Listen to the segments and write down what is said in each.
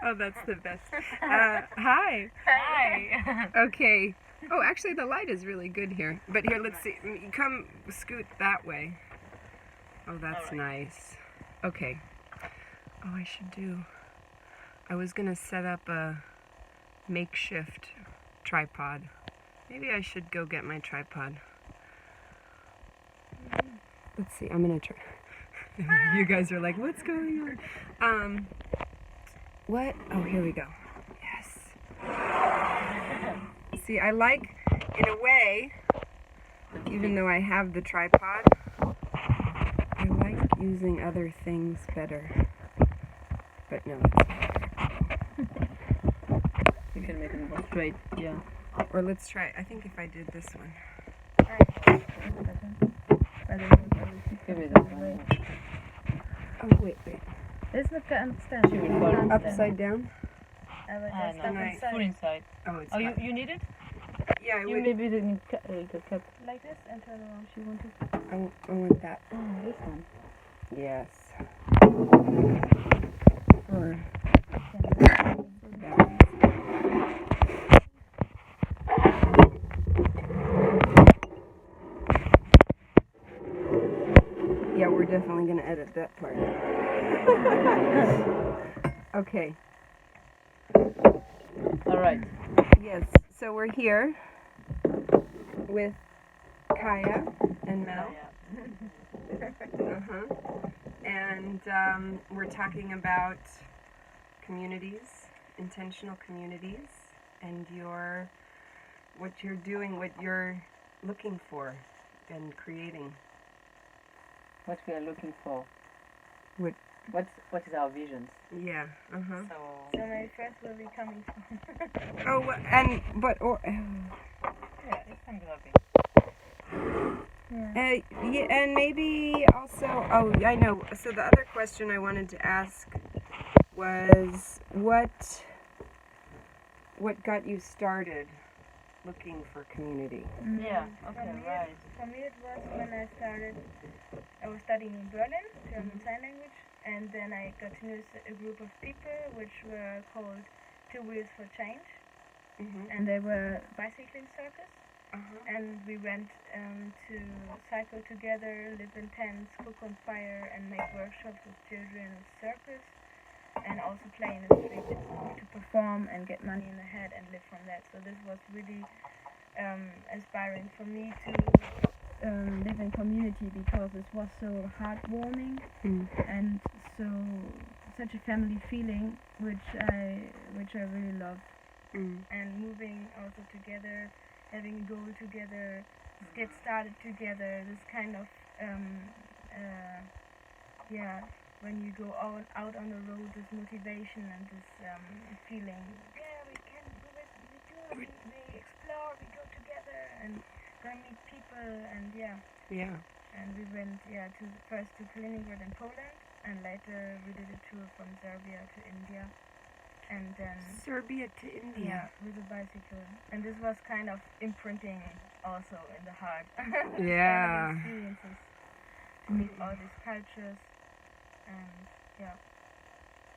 Oh, that's the best. Hi. Hi. Okay. Oh, actually, the light is really good here. But here, let's see. Come scoot that way. Oh, that's nice. Okay. Oh, I was going to set up a makeshift tripod. Maybe I should go get my tripod. Let's see. I'm going to try. You guys are like, what's going on? What? Oh, here we go. Yes. See, I like, in a way, even though I have the tripod, I like using other things better. But no, it's not. You can make it more straight, yeah. Or let's try, I think if I did this one. Give me that one. Oh, wait. This is not to understand. She will fall Upside down? No, full inside. Oh, it's you need it? Yeah, I You would. maybe didn't cap. Like this and turn around. She wanted. I want that. Oh, this one. Yes. Or yeah, we're definitely going to edit that part. Okay. All right. Yes, so we're here with Kaja and Mel. And we're talking about communities, intentional communities, and what you're doing, what you're looking for and creating. What we are looking for. What is our visions? Yeah. So my first will be coming from. Oh, Yeah, it's kind of lovely. yeah, and maybe also. Oh, I know. So the other question I wanted to ask was what got you started looking for community? Yeah. Okay. Right. For me, it was when I was studying in Berlin, German Sign Language, and then I got to know a group of people which were called Two Wheels for Change, and they were bicycling circus. And we went to cycle together, live in tents, cook on fire, and make workshops with children of circus, and also play in the street to perform and get money in the head and live from that. So this was really inspiring for me to live in community, because it was so heartwarming and such a family feeling, which I really loved. And moving also together, having a goal together, get started together, this kind of when you go out on the road, this motivation and this feeling, we can do it, we explore, we go together and go meet people, and and we went first to Kaliningrad in Poland, and later we did a tour from Serbia to India. And then Serbia to India. Yeah, with a bicycle. And this was kind of imprinting also in the heart. Yeah. Experiences to meet all these cultures. And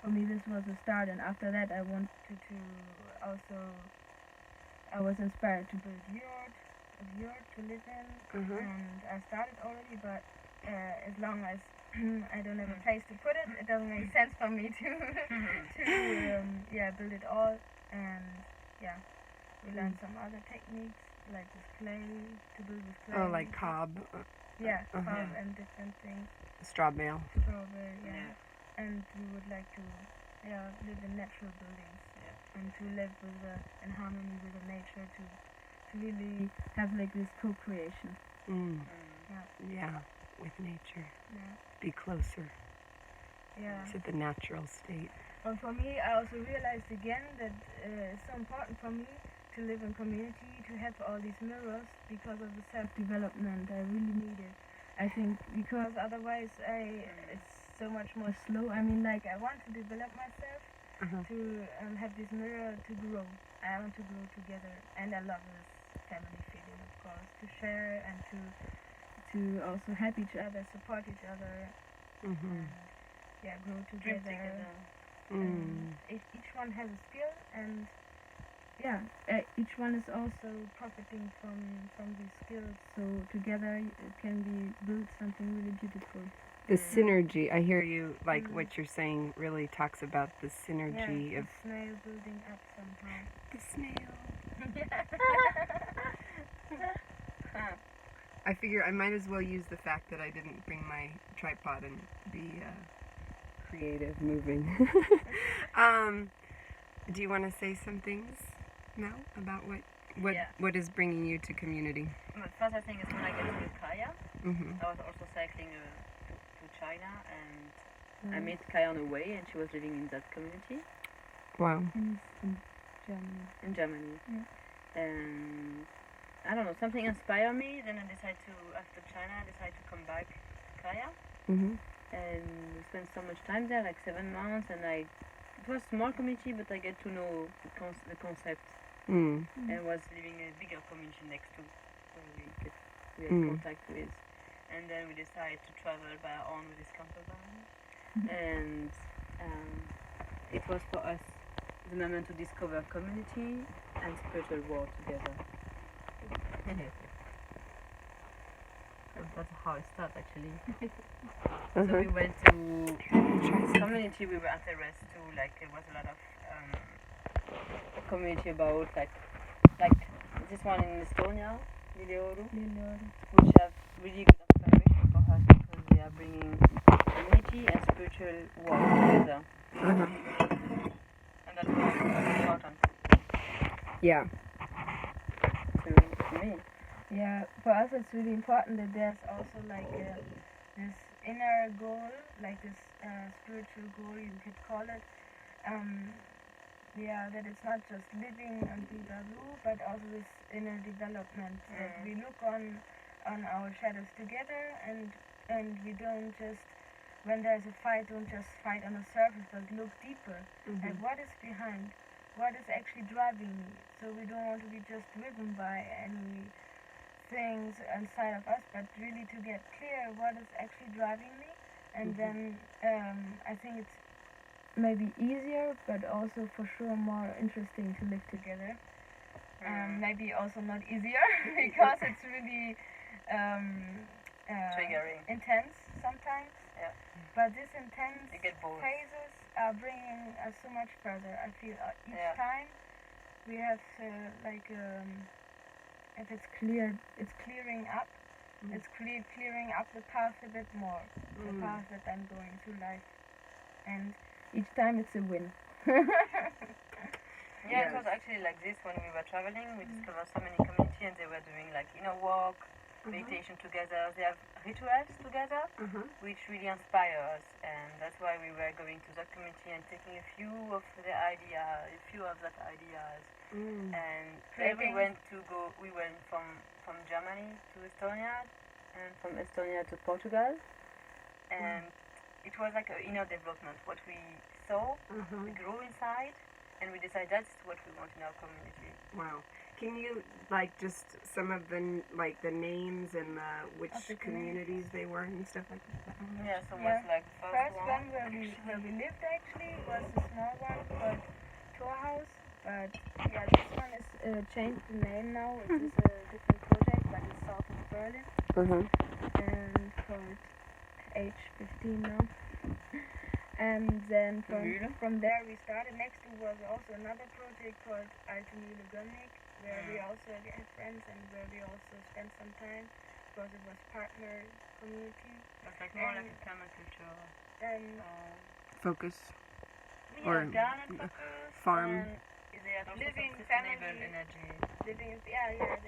for me this was a start. And after that I wanted to I was inspired to build a yurt to live in. And I started already, but as long as I don't have a place to put it, it doesn't make sense for me to build it all. And we learned some other techniques like this clay, to build with clay. Oh, like cob. Cob and different things. Straw bale. Strawberry, and we would like to live in natural buildings and to live in harmony with the nature, to really have like this co-creation. Yeah, with nature. Be closer to the natural state. And for me, I also realized again that it's so important for me to live in community, to have all these mirrors, because of the self-development I really need it. I think because otherwise it's so much more slow. I mean, like, I want to develop myself, to have this mirror to grow. I want to grow together, and I love this family feeling, of course, to share and to also help each other, support each other, and grow together. Each one has a skill, and each one is also profiting from these skills. So together it can be build something really beautiful. The synergy, I hear you, like what you're saying really talks about the synergy of... the snail building up somehow. The snail. I figure I might as well use the fact that I didn't bring my tripod and be creative moving. Do you want to say some things now about what is bringing you to community? But first, I think is when I get to Kaja. I was also cycling to China, and I met Kaja on the way, and she was living in that community. Wow. In Germany. In Germany. And I don't know, something inspired me. Then I decided after China, I decided to come back to Kaja. And we spent so much time there, like 7 months, and it was a small community, but I get to know the concept. And was living in a bigger community next to where we had contact with. And then we decided to travel by our own with this camper van. And it was for us the moment to discover community and spiritual world together. That's how it started actually. So we went to community, we were at a rest too, like there was a lot of community about like this one in Estonia, Lilleoru, which have really good inspiration for us because they are bringing community and spiritual work together. And that's very important. Yeah. To me. Yeah, for us it's really important that there's also like this inner goal, like this spiritual goal you could call it. That it's not just living and blah, but also this inner development. That we look on our shadows together, and we don't just, when there's a fight, don't just fight on the surface, but look deeper at what is behind, what is actually driving me. So we don't want to be just driven by any things inside of us, but really to get clear what is actually driving me, and then I think it's maybe easier, but also for sure more interesting to live together. Maybe also not easier because it's really triggering, intense sometimes. Yeah. But these intense you get bored. phases are bringing us so much further. I feel each time we have if it's cleared, it's clearing up. It's clearing up the path a bit more, the path that I'm going through life, and each time it's a win. It was actually like this when we were traveling. We discovered so many communities, and they were doing like inner walk, meditation together. They have rituals together, which really inspire us, and that's why we were going to that community and taking a few of that ideas. And then we went from Germany to Estonia, and from Estonia to Portugal, and it was like an inner development. What we saw, we grew inside, and we decided that's what we want in our community. Wow. Can you just some of the names and which communities they were and stuff like that? Yeah, so what's like the first one where we lived actually was a small one called Tour House, but this one is changed the name now. It is a different project, but it's south of Berlin, and called H15 now. And then from there we started. Next to was also another project called Altenmühle Gömnig, where we also had friends and where we also spent some time because it was partner community. That's like more like a permaculture focus. Or garden focus. Farm. And they had also Living sustainable family. energy. Living, they had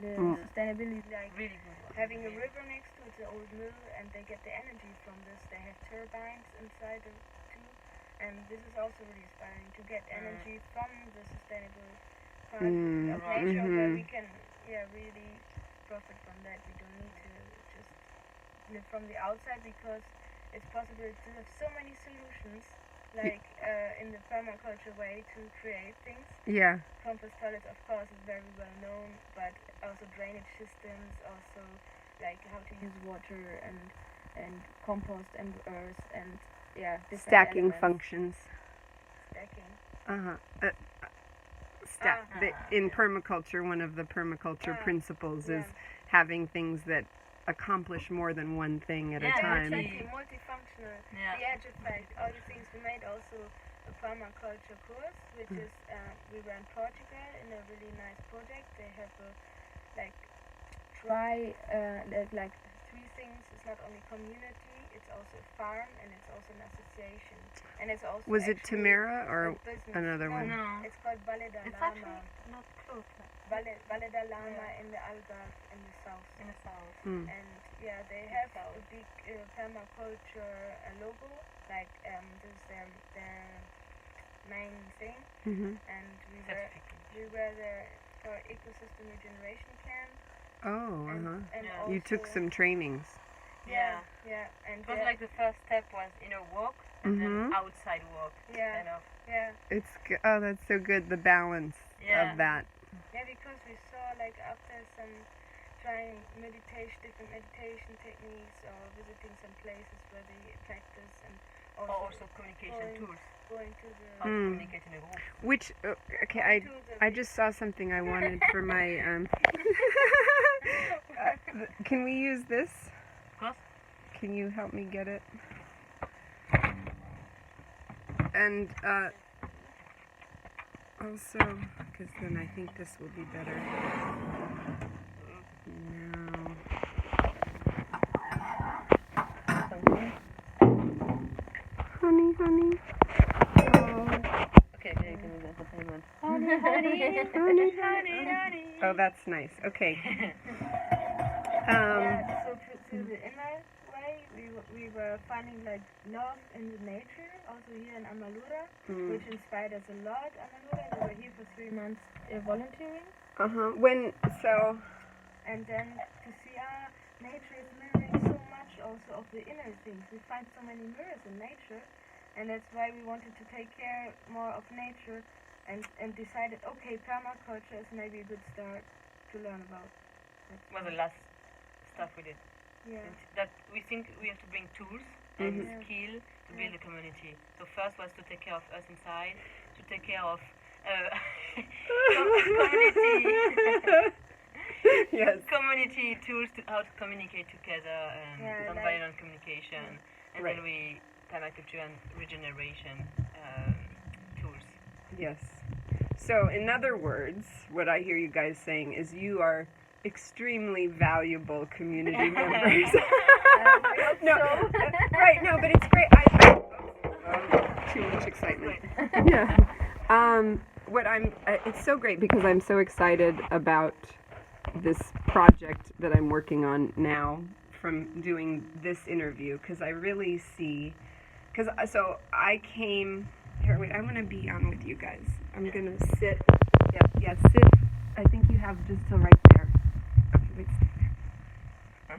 the sustainability, like Really good. having a river next to it's an old mill, and they get the energy from this. They have turbines inside too, and this is also really inspiring to get energy from the sustainable part of nature, where we can really profit from that. We don't need to just live from the outside, because it's possible to have so many solutions, like in the permaculture way, to create things. Yeah. Compost toilets, of course, is very well known, but also drainage systems, also like how to use water and compost and earth, and different stacking elements. functions. Stacking. In permaculture, one of the permaculture principles is Yeah. having things that accomplish more than one thing at a Yeah, time. Exactly, multifunctional. Yeah. The edge effect, all these things. We made also a permaculture course, which is we were in Portugal in a really nice project. They have a like three things. It's not only community, it's also a farm, and it's also an association, and it's also. Was it actually Tamara or a business. another No, one? No. It's called Valle da It's Lama. actually not close. Valle da Lama in the Algarve in the south. In the south. Mm. And yeah, they have a big permaculture logo, like this is their main thing. Mm-hmm. And Certificate. we were there for ecosystem regeneration camp. Oh, And, uh-huh. and Yeah. also, You took some trainings. yeah, and It was like the first step was inner walk and then outside walk. Yeah. Kind of. yeah, Oh, that's so good. The balance Yeah. of that. yeah, because we saw like after some trying different meditation techniques or visiting some places where they practice and Or also communication tools. going to the How to communicate in a group. Which okay, I just saw something I wanted for my can we use this? Of course. Can you help me get it? And also, because then I think this will be better. No. Honey. Okay, you can do that for anyone. Honey. Oh, that's nice. Okay. Yeah, so to the inner way, we were finding like love in the nature, also here in Amalurra, which inspired us a lot. Amalurra, we were here for 3 months volunteering, and then to see nature is mirroring so much also of the inner things. We find so many mirrors in nature, and that's why we wanted to take care more of nature, and decided, okay, permaculture is maybe a good start to learn about. Was the last stuff we did. Yeah. And that we think we have to bring tools and skill to build a community. So first was to take care of us inside, to take care of community. Yes. Community tools to how to communicate together and non-violent communication, and Right. then we permaculture and regeneration tools. Yes. So, in other words, what I hear you guys saying is you are extremely valuable community members. No, right? No, but it's great. Too much excitement. Yeah. It's so great because I'm so excited about this project that I'm working on now from doing this interview, because I really see, so I came here. Wait, I want to be on with you guys. I'm gonna sit. Yeah, sit. I think you have just till right there. Okay, wait.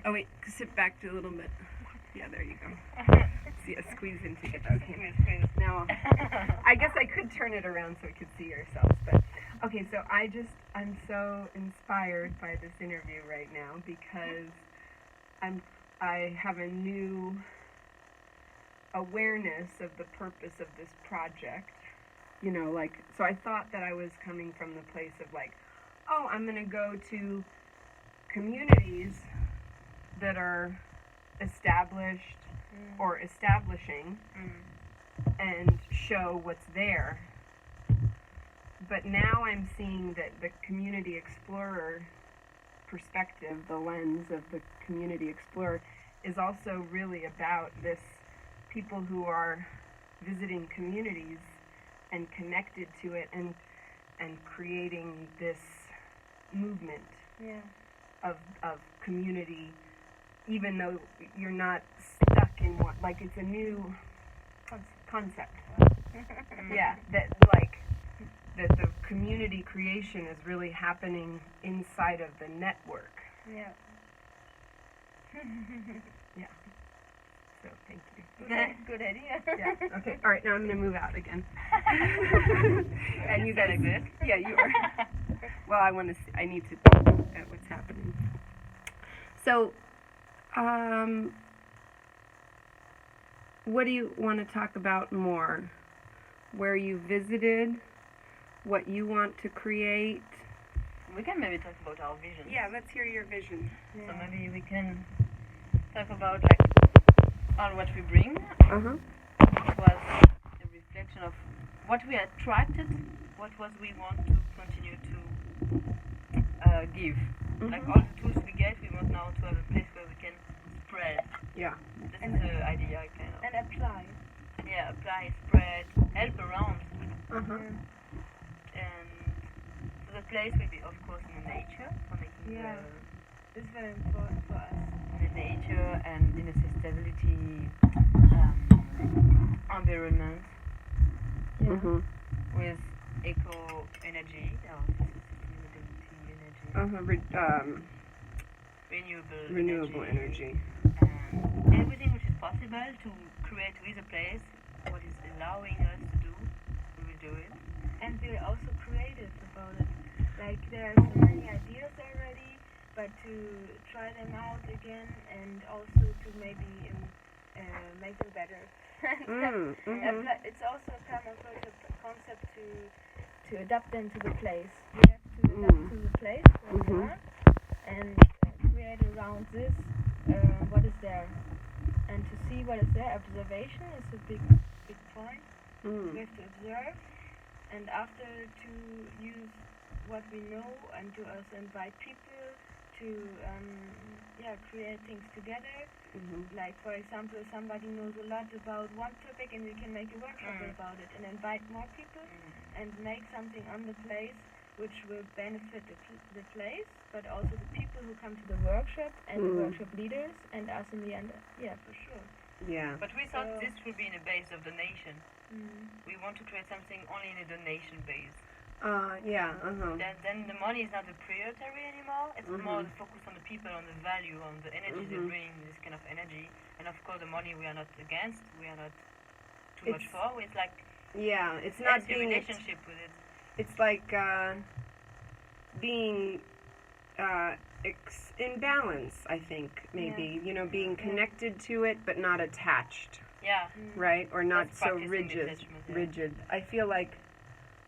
Oh wait, sit back a little bit. Yeah, there you go. Yeah, squeeze in together. Okay. Now, I guess I could turn it around so we could see yourselves, but okay. So I'm so inspired by this interview right now because I have a new awareness of the purpose of this project. You know, like, so I thought that I was coming from the place of like, oh, I'm going to go to communities that are established or establishing and show what's there. But now I'm seeing that the community explorer perspective, the lens of the community explorer, is also really about this people who are visiting communities and connected to it and creating this movement of community, even though you're not stuck in one, like it's a new concept. Yeah, that the community creation is really happening inside of the network. Yeah. Yeah. So thank you. Good idea. Yeah. Okay. All right. Now I'm gonna move out again. And you guys like this? Yeah, you are. Well, I need to look at what's happening. So, what do you want to talk about more? Where you visited, what you want to create? We can maybe talk about our vision. Yeah, let's hear your vision. So maybe we can talk about like all what we bring. Uh-huh. It was a reflection of what we attracted, what was we want to continue to give. Like all the tools we get, we want now to have a place where we can spread. Yeah. This is the idea, kind of. And apply. Yeah, apply, spread, help around. Uh-huh. And so the place will be, of course, in the nature, for making It's very important for us. in the nature and in a sustainability environment Mm-hmm. with eco energy or sustainability energy, Renewable energy. and everything which is possible to create with a place what is allowing us to do, we will do it. And we're also creative about it. Like there are so many ideas already, but to try them out again and also to maybe make them better. It's also kind of a concept to adapt them to the place. We have to adapt to the place where we are and create around this what is there. And to see what is there, observation is a big point. We have to observe, and after to use what we know and to also invite people to create things together. Like for example, somebody knows a lot about one topic and we can make a workshop about it and invite more people and make something on the place which will benefit the place, but also the people who come to the workshop and the workshop leaders and us in the end. Yeah, for sure. Yeah. But we thought this would be in a base of donation. We want to create something only in a donation base. Then the money is not the priority anymore. It's more the focus on the people, on the value, on the energy they bring, this kind of energy. And of course, the money we are not against. We are not too much for. It's like it's not a being relationship with it. It's like being in balance. I think maybe being connected to it, but not attached. Yeah. Right, or not That's so practicing rigid. detachment, yeah. Rigid. I feel like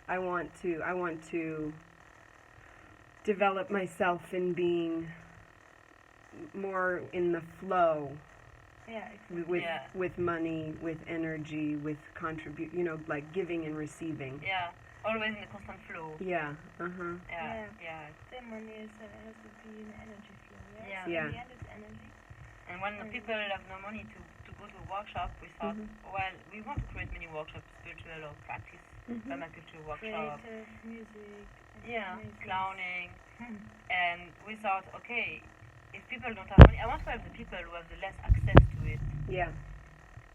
I want to develop myself in being more in the flow. Yeah, exactly. With money, with energy, with contribute, like giving and receiving. Yeah, always in the constant flow. Yeah. Yeah. The money has to be in energy flow. Yeah. So in the end, it's energy. And when the people have no money to go to a workshop, we thought, well, we want to create many workshops, spiritual or practice, permaculture workshops. Creative, music. Clowning. And we thought, okay, if people don't have money, I want to have the people who have the less access to it. Yeah.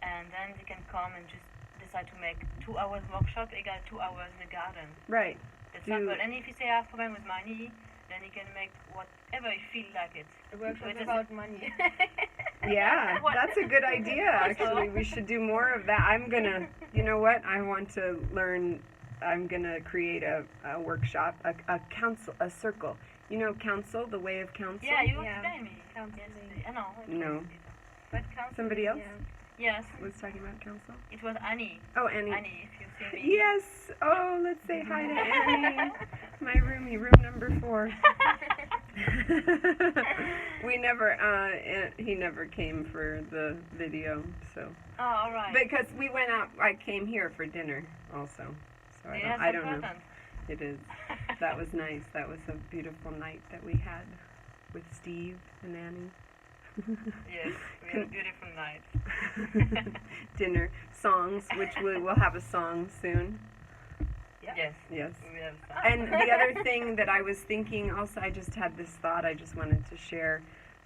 And then they can come and just decide to make 2 hours workshop equal 2 hours in the garden. Right. That's simple. And if you say I have problem with money, then you can make whatever you feel like it. The workshop is about money. Yeah, that's a good idea, actually. We should do more of that. I'm going to, you know what? I want to learn, I'm going to create a workshop, a council, a circle. You know council, the way of council? Yeah, you explain me. No. But council. Somebody else? Yes. Was talking about council? It was Annie. Oh, Annie. Annie, if you see me. Yes. Oh, let's say hi to Annie. My roomie, room number 4. We never, he never came for the video, so. Oh, all right. Because we went out, I came here for dinner also, so I don't know. It is. That was nice. That was a beautiful night that we had with Steve and Annie. Yes, we had a beautiful night. Dinner, songs, which we will have a song soon. Yes. Yes. We will have a song. And the other thing that I was thinking also, I just had this thought I just wanted to share,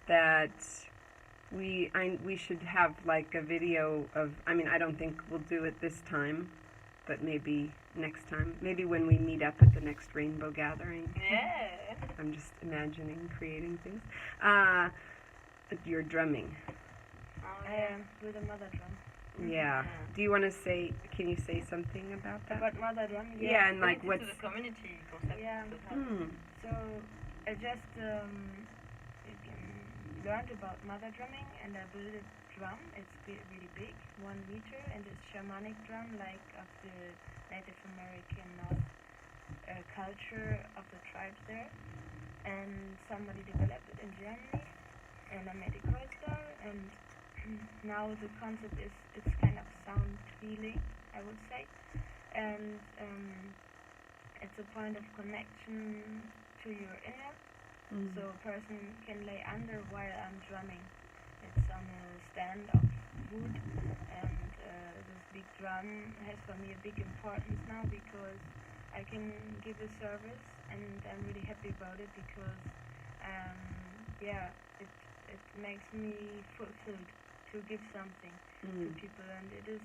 that we should have like a video of, I don't think we'll do it this time, but maybe next time. Maybe when we meet up at the next rainbow gathering. Yeah. I'm just imagining creating things. You're drumming. Oh, I am with a mother drum. Yeah. Do you want to say, can you say something about that? About mother drum? Yeah, and like what's... to the community concept. Yeah. Hmm. So I just learned about mother drumming, and I built a drum. It's really big, 1 meter, and it's shamanic drum, like of the Native American North culture of the tribes there. And somebody developed it in Germany, and I made a coaster, and now the concept is it's kind of sound healing, I would say, and it's a point of connection to your inner. So a person can lay under while I'm drumming. It's on a stand of wood, and this big drum has for me a big importance now because I can give a service, and I'm really happy about it because it makes me fulfilled to give something to people, and it is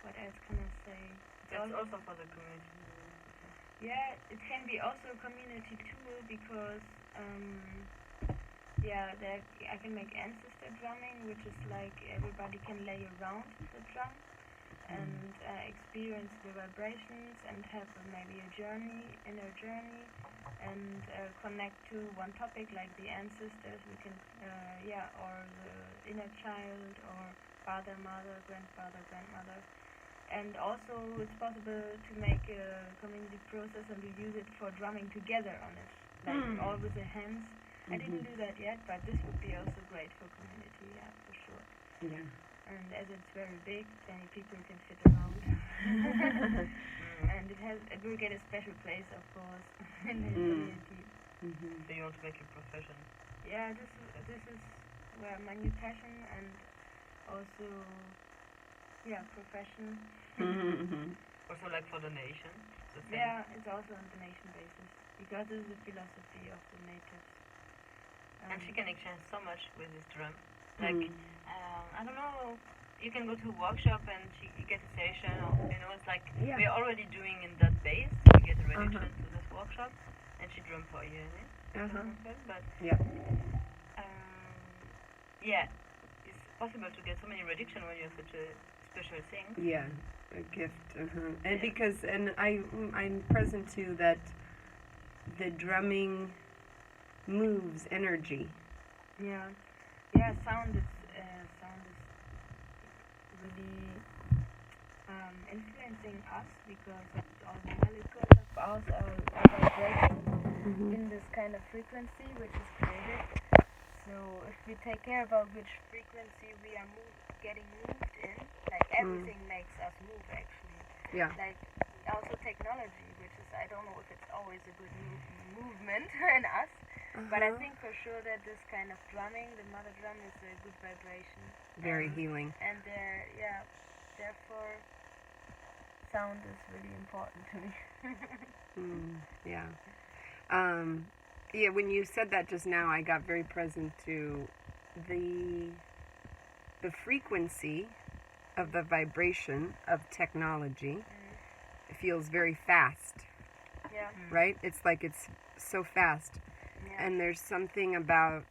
what else can I say? It's also for the community. Yeah, it can be also a community tool because I can make ancestor drumming, which is like everybody can lay around the drum and experience the vibrations and have maybe a inner journey, and connect to one topic like the ancestors. We can, or the inner child, or father, mother, grandfather, grandmother. And also it's possible to make a community process and to use it for drumming together on it, like all with the hands. I didn't do that yet, but this would be also great for community, yeah, for sure. Yeah. And as it's very big, many people can fit around. And it will get a special place, of course, in the community. So you want to make it profession? Yeah, this is where my new passion, and also profession. Also like for donation? Yeah, it's also on donation basis, because this is the philosophy of the natives. And she can exchange so much with this drum. Like, I don't know, you can go to a workshop and you get a session, or, it's like we're already doing in that base, so we get a reduction to this workshop, and she drum for you, but it's possible to get so many reduction when you have such a special thing. Yeah, a gift. And because, and I'm present too that the drumming moves energy. Yeah, sound is really influencing us because all the molecules of ours are vibrating in this kind of frequency which is created. So if we take care about which frequency we are getting moved in, like everything makes us move actually. Yeah. Like also technology, which is, I don't know if it's always a good movement in us, but I think for sure that this kind of drumming, the mother drum, is a good vibration. Very healing. And therefore sound is really important to me. Yeah, when you said that just now, I got very present to the frequency of the vibration of technology. It feels very fast. Yeah. Right? It's like it's so fast. Yeah. And there's something about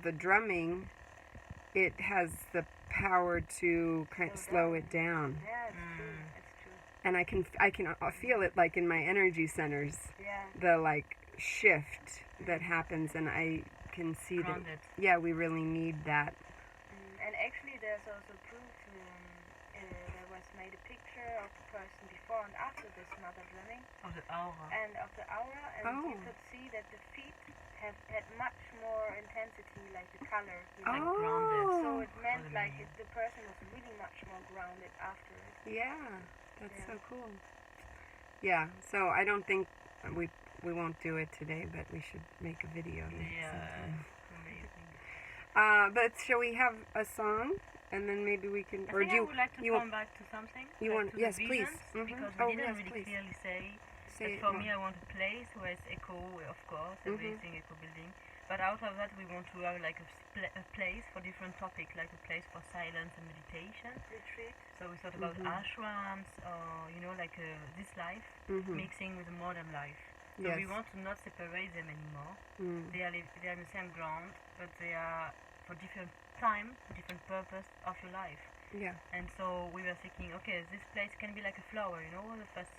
the drumming, it has the power to kind of slow it down. Yeah, it's true. It's true. And I can feel it like in my energy centers. Yeah. The like shift that happens, and I can see that. Yeah, we really need that. And actually, there's also proof. There was made a picture of the person before and after this mother drumming. Of the aura. And you could see that the feet had much more intensity, like the color. Like grounded. So it meant like the person was really much more grounded after it. Yeah, that's so cool. Yeah, so I don't think we won't do it today, but we should make a video next sometime. Amazing. But shall we have a song, and then maybe we can? I would like to come back to something. You like want? To Yes, the please. Because we didn't really clearly say. But for me, I want a place where it's echo, of course, everything echo building. But out of that, we want to have like a place for different topics, like a place for silence and meditation. Retreat. So we thought about ashrams, or like this life mixing with the modern life. So we want to not separate them anymore. They are in the same ground, but they are for different time, different purpose of your life. Yeah. And so we were thinking, okay, this place can be like a flower, the first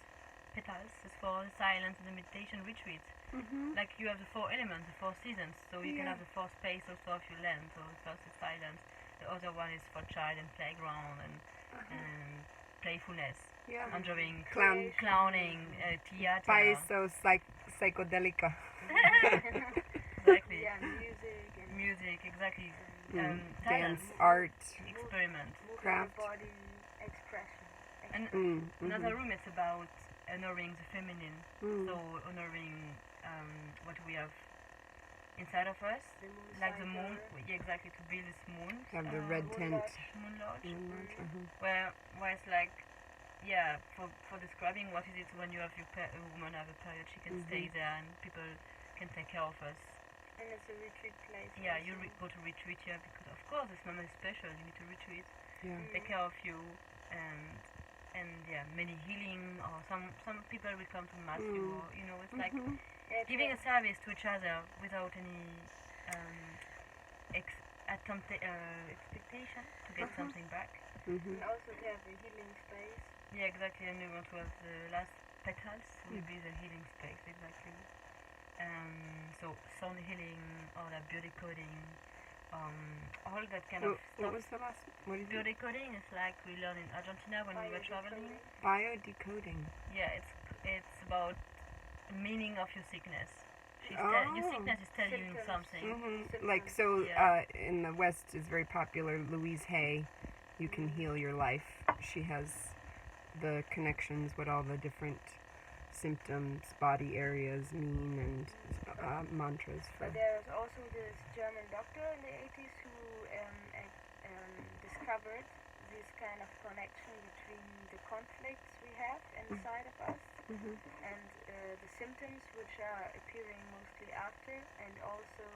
petals is for silence and the meditation retreats. Like you have the 4 elements, the 4 seasons, so you can have the 4 space also of your land. So the first is silence, the other one is for child and playground and playfulness, enjoying clowning, theater. Paiso psychodelica. Exactly. Yeah, music, exactly. Dance, Talents, art, experiment. craft. body expression. And another room, it's about honoring the feminine. So honoring what we have inside of us, The moon like the moon. cycle. Exactly, to build this moon. Have the red Moon tent. lodge. Moon lodge. Uh-huh. Where it's like, yeah, for describing what is it when you have a woman have a period, she can stay there and people can take care of us. And it's a retreat place. Yeah, also. you go to retreat here because of course this moment is special. You need to retreat, Yeah. take care of you, and yeah, many healing or some people will come to mass you, or it's like Yeah, giving a service to each other without any expectation to get something back. and also to have a healing space. Yeah, exactly. And we want to have the last petals will be the healing space, exactly. So sound healing or the biodecoding, all that kind of What stuff. was the last? What did you? Biodecoding is like we learned in Argentina when we were traveling. Biodecoding. Yeah, it's about the meaning of your sickness. Your sickness is telling you Symptoms. something. Like so, Yeah. in the West is very popular. Louise Hay, You Can Heal Your Life. She has the connections, what all the different symptoms, body areas mean, and mantras for. But there's also this German doctor in the 80s who discovered this kind of connection between the conflicts we have inside of us and the symptoms which are appearing mostly after, and also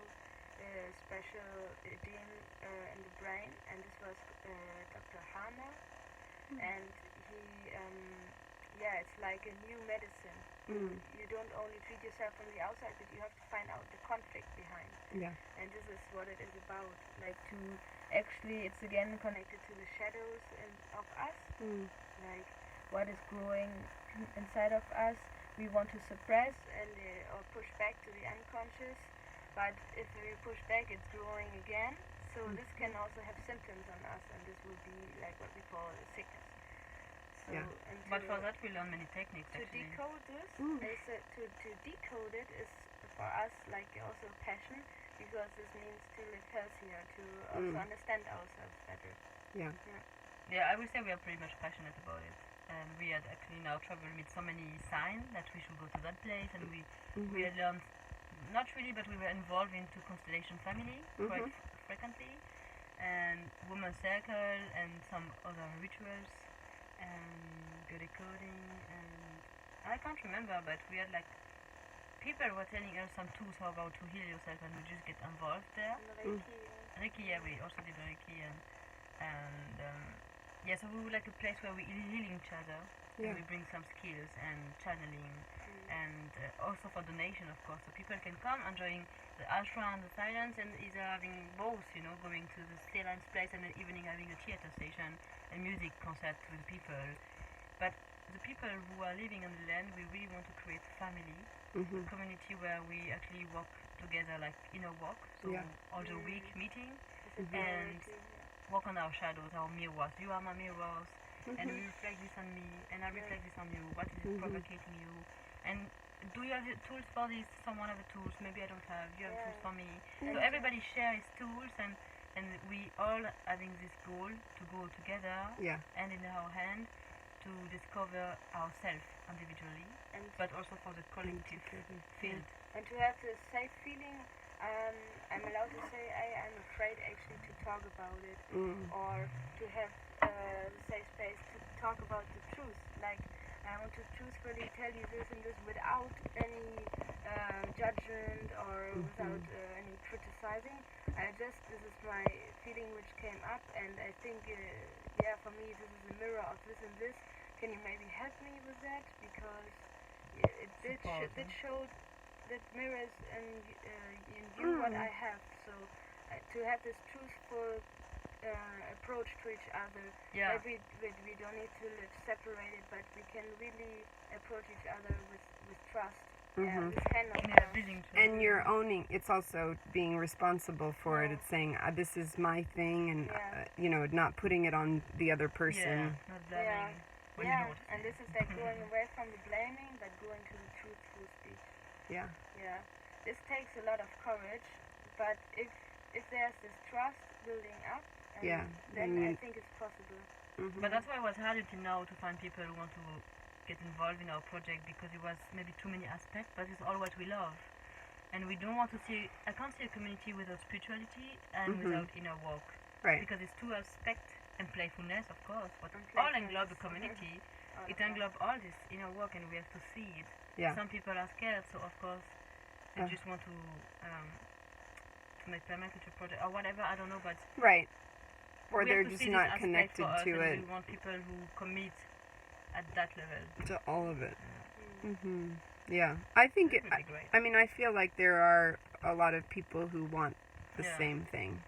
special edema in the brain. And this was Dr. Hammer, and he it's like a new medicine. You don't only treat yourself from the outside, but you have to find out the conflict behind. Yeah. And this is what it is about. Like to actually, it's again connected to the shadows of us. Like what is growing inside of us, we want to suppress and or push back to the unconscious. But if we push back, it's growing again. So this can also have symptoms on us, and this will be like what we call a sickness. So, Yeah. and But for that we learn many techniques to actually. decode this, they said to decode it is for us like also passion, because this means to live healthier, to also understand ourselves better. Yeah. Yeah, I would say we are pretty much passionate about it. And we had actually now traveled with so many signs that we should go to that place, and we had learned, not really, but we were involved into constellation family quite frequently, and woman circle, and some other rituals, and biodecoding, and I can't remember, but we had like people were telling us some tools how about to heal yourself, and we just get involved there. And Reiki, yeah, we also did Reiki, and yeah, so we were like a place where we healing each other, Yeah. and we bring some skills and channeling, and also for donation, of course, so people can come enjoying the ashram and the silence, and either having both, going to the silence place and then evening having a theater station and music concert with people. But the people who are living on the land, we really want to create family, a community where we actually walk together, like inner walk, so all the week meeting, and walk on our shadows, our mirrors. You are my mirrors, and we reflect this on me, and I reflect this on you. What is provocating you? And do you have the tools for this? Someone have the tools, maybe I don't have. You have tools for me. So everybody shares tools, and we all having this goal to go together, hand in our hand, to discover ourselves individually, but also for the collective field. And to have this safe feeling, I'm allowed to say I'm afraid actually to talk about it, or to have the safe space to talk about the truth. Like I want to truthfully tell you this and this without any judgment or without any criticizing. This is my feeling which came up, and I think for me this is a mirror of this and this. Can you maybe help me with that? Because it did show that mirrors in you what I have. So to have this truthful approach to each other. Yeah. Like we don't need to live separated, but we can really approach each other with trust. Yeah, this kind of building trust. And you're owning, it's also being responsible for it. It's saying, this is my thing, and, not putting it on the other person. Yeah, not blaming. When you know what to and say. this is like going away from the blaming, but going to the truthful speech. Yeah. Yeah. This takes a lot of courage, but if there's this trust building up, then I think it's possible. Mm-hmm. But that's why it was harder to now to find people who want to get involved in our project, because it was maybe too many aspects, but it's all what we love. And we don't want to see, I can't see a community without spirituality and without inner work. Right. Because it's two aspects, and playfulness, of course, but all englobe the community. It englobes all this inner work, and we have to see it. Yeah. Some people are scared, so of course they just want to make permaculture project or whatever, I don't know, but right. Or we they're have to just see not this aspect connected for us, to and it. we want people who commit at that level. To all of it. Yeah. I think It would be great. I mean, I feel like there are a lot of people who want the same thing.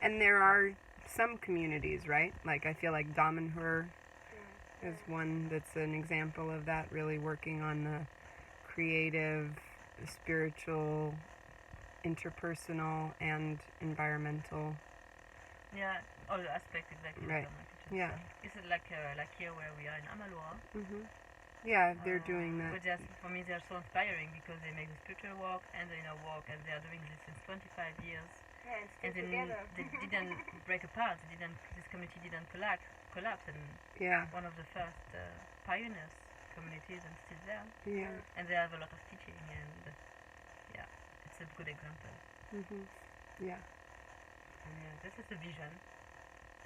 And there are some communities, right? Like, I feel like Amalurra is one that's an example of that, really working on the creative, spiritual, interpersonal, and environmental. Yeah, all the aspects exactly. Right. Yeah. Is it like here where we are in Amalurra? Yeah, they're doing that. But for me, they're so inspiring because they make the spiritual work and the inner work, and they are doing this since 25 years. Yeah, and then together. they didn't break apart. This community didn't collapse, and one of the first pioneers communities, and still there. Yeah. And they have a lot of teaching, and it's a good example. Yeah. And, this is a vision.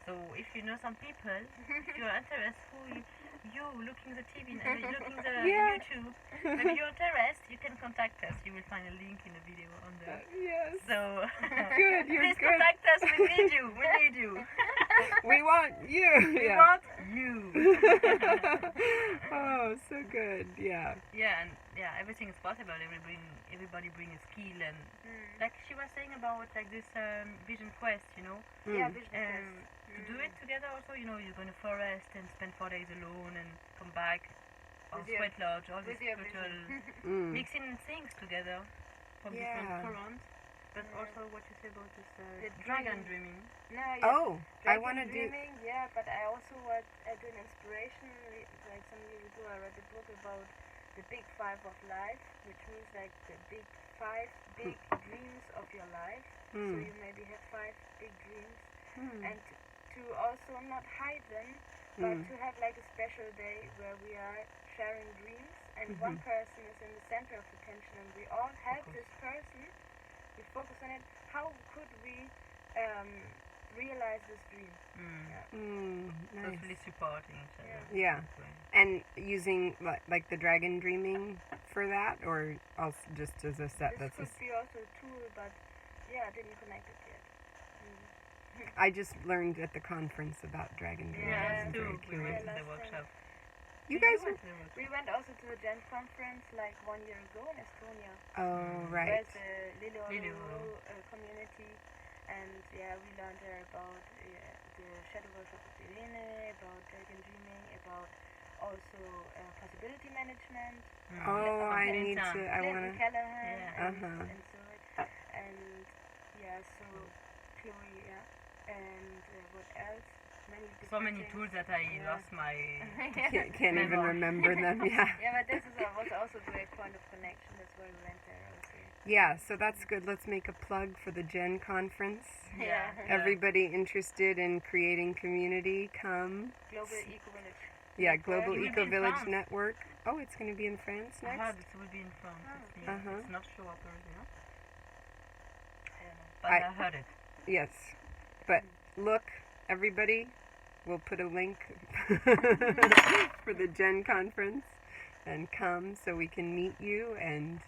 So if you know some people, if you're interested, you looking the TV, looking the YouTube, maybe you're interested, you can contact us. You will find a link in the video on the. Yes. So good. You're please good. contact us. We need you. We need you. We want you. We want you. Oh, so good. Yeah. Yeah, and everything is possible. Everybody bring a skill, and like she was saying about like this vision quest, Yeah, vision quest. To do it together also, you go in the forest and spend 4 days alone and come back, or sweat lodge, all these spiritual mixing things together from different currents. But also what you say about this the dragon dreaming. No, I want to do. Yeah, but I also want to do an inspiration. Like some years ago, I read a book about the big 5 of life, which means like the big 5 big dreams of your life. So you maybe have 5 big dreams, and to also not hide them, but to have like a special day where we are sharing dreams, and one person is in the center of attention, and we all have this person. We focus on it. How could we realize this dream? Nice. Totally supporting each other. Yeah. And using like the dragon dreaming for that, or also just as a set. This could be also a tool, but I didn't connect it yet. I just learned at the conference about dragon dreaming. Yeah, I'm too. very We curious. went to the workshop. You guys were. We went also to a Gen conference like 1 year ago in Estonia. Oh, right. There's a Lilo community, and we learned there about the shadow worship of Irene, about dragon dreaming, about also possibility management. Oh, I need to. I want to. Callahan and so and so Chloe, and what else? So many tools that I lost my. Can't even remember them. Yeah. Yeah, but this was also a great point of connection. That's why we went there also. Yeah, so that's good. Let's make a plug for the Gen conference. Yeah. Everybody interested in creating community, come. Global Eco Village. Yeah, Global It will Eco be in Village France. Network. Oh, it's going to be in France I next? heard it will be in France. It's not sure, I don't know. But I heard it. Yes. But look, everybody, we'll put a link for the Gen conference, and come so we can meet you and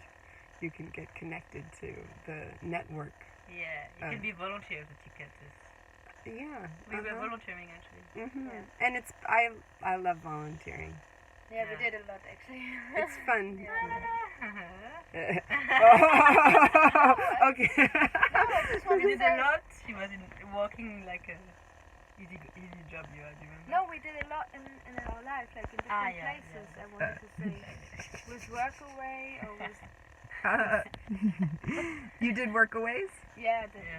you can get connected to the network. Yeah, you can be volunteer if the ticket is. Yeah. We were volunteering actually. And it's I love volunteering. Yeah, we did a lot actually. It's fun. Okay. We did a lot. She was walking like a easy job you had, remember? No, we did a lot in our life, like in different places. I wanted to say, with workaway or with You did workaways? we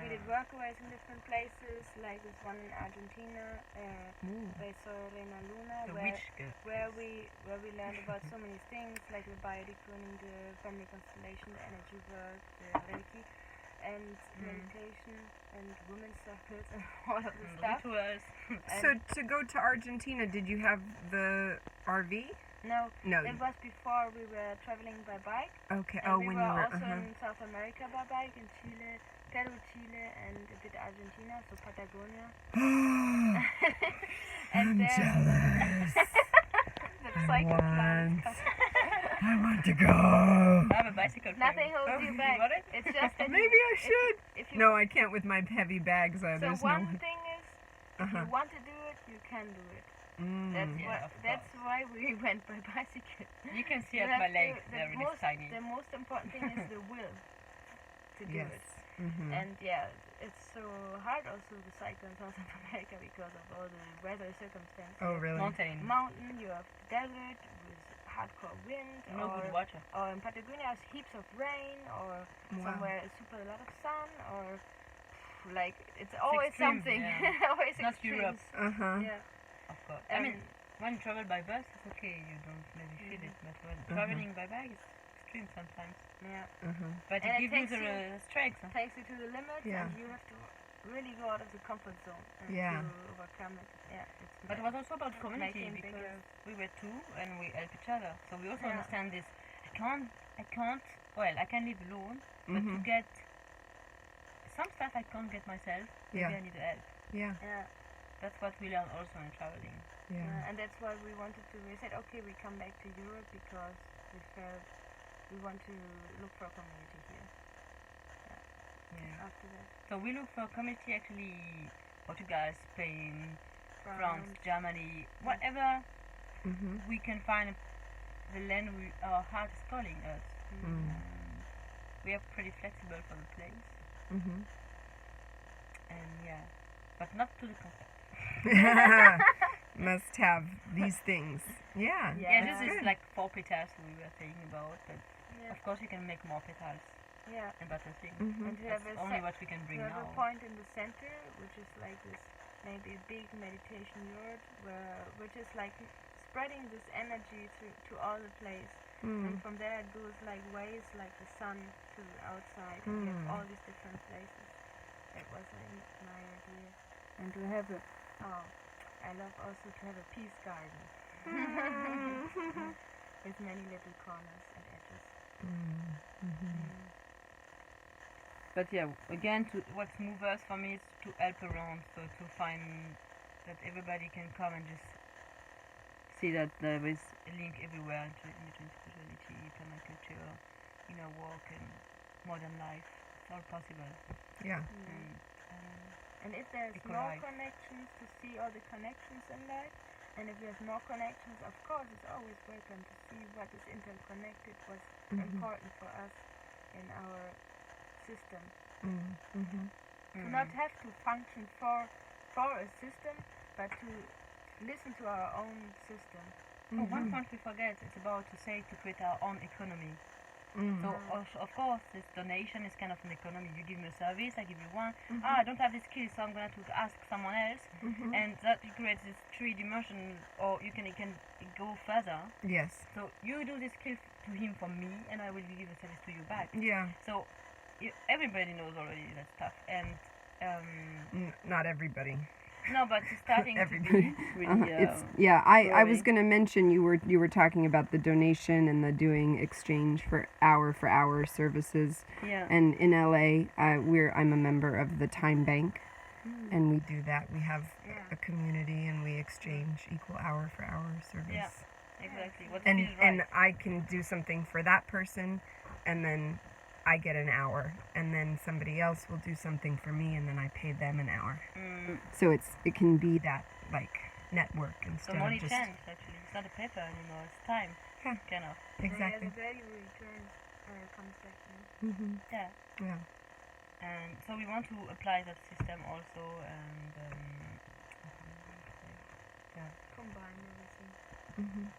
did workaways in different places, like this one in Argentina, by Sorena Luna, The where witch girl. where we learned about so many things, like the biodecoding, the family constellation, the energy work, the Reiki, and meditation, and women's circles, and all of the stuff. Rituals. So to go to Argentina, did you have the RV? No, No. it was before we were traveling by bike. Okay. And When we you were were. also in South America by bike, in Chile, Peru, Chile, and a bit Argentina, so Patagonia. And I'm jealous. the psycho plan. I want to go. I have a bicycle. Nothing frame. holds you You back. want it? It's just that Maybe I should. if you No, I can't with my heavy bags. so There's one no. thing is, if you want to do it, you can do it. Yeah, of That's course. why we went by bicycle. You can see You at my have to- legs, they're really tiny. The most important thing is the will to do Yes. it. Mm-hmm. And yeah, it's so hard also to cycle in South America because of all the weather circumstances. Oh, really? Mountain. Mountain, you have desert with hardcore wind, No good water. or in Patagonia it's heaps of rain, or Wow. somewhere it's super a lot of sun, or like it's always extreme, something. yeah. Always Not extremes. Europe. Uh-huh. Yeah. Of course. I mean, when you travel by bus, it's okay. You don't maybe feel it. But when traveling by bike, it's extreme sometimes. Yeah. Uh-huh. But And it it gives you takes the strength. Huh? Takes you to the limit, Yeah. and you have to really go out of the comfort zone and Yeah. to overcome it. Yeah. It's But it was also about community making because bigger. we were two and we help each other. So we also Yeah. understand this. I can't. Well, I can live alone, but to Mhm. get some stuff I can't get myself. Maybe Yeah. I need help. Yeah. Yeah. That's what we learn also in traveling. Yeah. And that's why we wanted to. We said, okay, we come back to Europe because we felt we want to look for a community here. Yeah. After that, So we look for community actually Portugal, Spain, France, Germany, whatever Mhm. we can find the land our heart is calling us. Mm. We are pretty flexible for the place, Mhm. and yeah, but not to the concept. Must have these things. Yeah. Yeah, that's this is good. like 4 petals we were saying about, but Yeah. of course you can make more petals Yeah. and better things. Mhm. And to have That's a only what we can bring we have now. a point in the center, which is like this, maybe a big meditation yard, which is like spreading this energy to all the place. And Mm. from there it goes like ways, like the sun to the outside. And you have Mm. all these different places. That was my idea. And to have I love also to have a peace garden with many little corners and edges. But yeah, again, what moves us for me is to help around, so to find that everybody can come and just see that there is a link everywhere in between spirituality, permaculture, inner work, and modern life. It's all possible. Yeah. And if there's Equal more life. connections, to see all the connections in that, and if there's more connections, of course, it's always welcome to see what is interconnected, what's important for us in our system. Mhm. To not have to function for a system, but to listen to our own system. Oh, one point we forget, it's about to say to create our own economy. Mm. So of course this donation is kind of an economy. You give me a service, I give you one. I don't have this skill, so I'm going to ask someone else, and that creates this 3 dimension, or it can go further. Yes. So you do this skill to him from me, and I will give the service to you back. Yeah. So everybody knows already that stuff, and Not everybody. no, but it's starting to Everybody. be really. It's I was growing. going to mention you were talking about the donation and the doing exchange for hour services. Yeah. And in LA, I'm a member of the Time Bank, and we do that. We have a community, and we exchange equal hour for hour service. Yeah. Exactly. What And feels right. and I can do something for that person, and then I get an hour, and then somebody else will do something for me, and then I pay them an hour. So it can be that like network So instead money of just change actually. It's not a paper anymore. It's time. Yeah. Kind of. exactly. The value return concept. Yeah. Yeah. And so we want to apply that system also, and combine everything.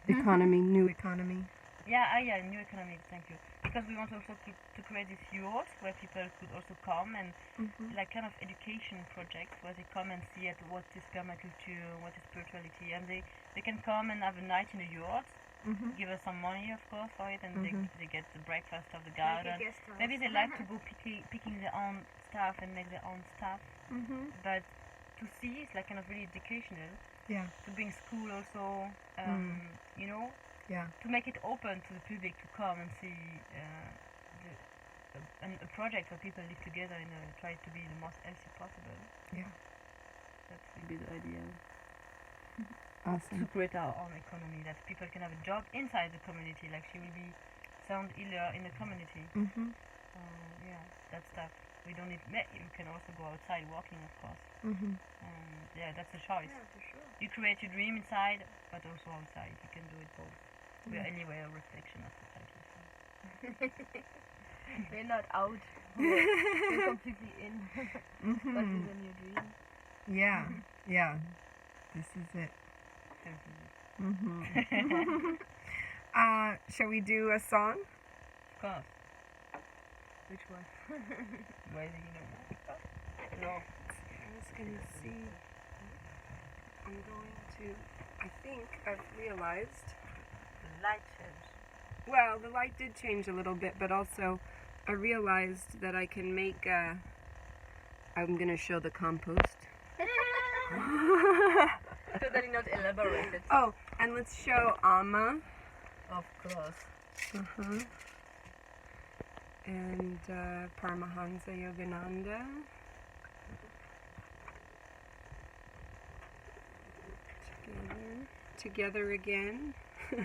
Economy, new economy. Yeah, new economy, thank you. Because we want also to create this yurt where people could also come and like kind of education projects where they come and see what is permaculture, what is spirituality, and they can come and have a night in a yurt, give us some money of course for it, and they get the breakfast of the garden. Like a guest house. Maybe they like to go picking their own stuff and make their own stuff, but to see it's like kind of really educational. Yeah. To bring school also, you know. Yeah. To make it open to the public to come and see a project where people live together and try to be the most healthy possible. Yeah. That would be the idea. Awesome. To create our own economy, that people can have a job inside the community, like she will be sound healer in the community. Yeah, that stuff. We don't need. You can also go outside walking, of course. Yeah, that's a choice. Yeah, for sure. You create your dream inside, but also outside. You can do it both. We are anyway a reflection of society. We're not out. We're completely in. But within your dream. Yeah. Yeah. This is it. Shall we do a song? Of course. Which one? Why do you know? No. I was gonna see. I'm going to. I think I've realized. Light change. Well, the light did change a little bit, but also I realized that I can make. I'm gonna show the compost. Totally not elaborated. Oh, and let's show Amma. Of course. And Paramahansa Yogananda. Together again. But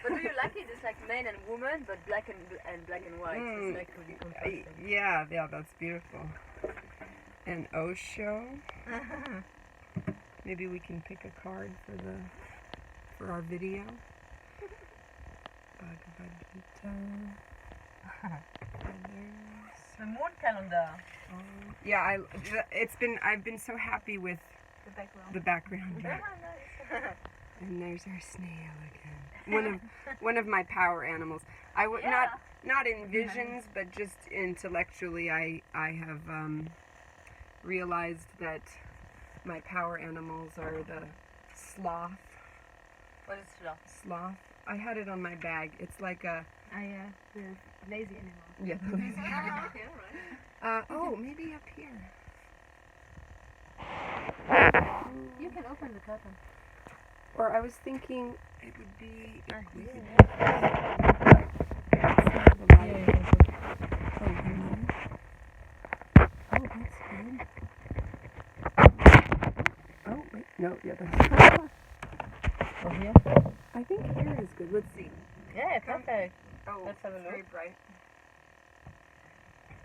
do you like it? It's like men and women, but black and white. It's like really contrasting. Yeah, that's beautiful. And Osho. Maybe we can pick a card for our video. Bhagavad Gita. The moon calendar. Yeah, I've been so happy with the background. Yeah. Nice. And there's our snail again. One of my power animals. I would not in visions, but just intellectually, I have realized that my power animals are the sloth. What is sloth? Sloth. I had it on my bag. It's like a. The lazy animal. Yeah, the lazy animal. Okay, right. Oh, maybe up here. You can open the curtain. Or I was thinking it would be. If we could that's good. Oh, wait. No, yeah, that's. Oh, here? I think here is good. Let's see. Yeah, perfect. Oh, Let's have a it's look. very bright.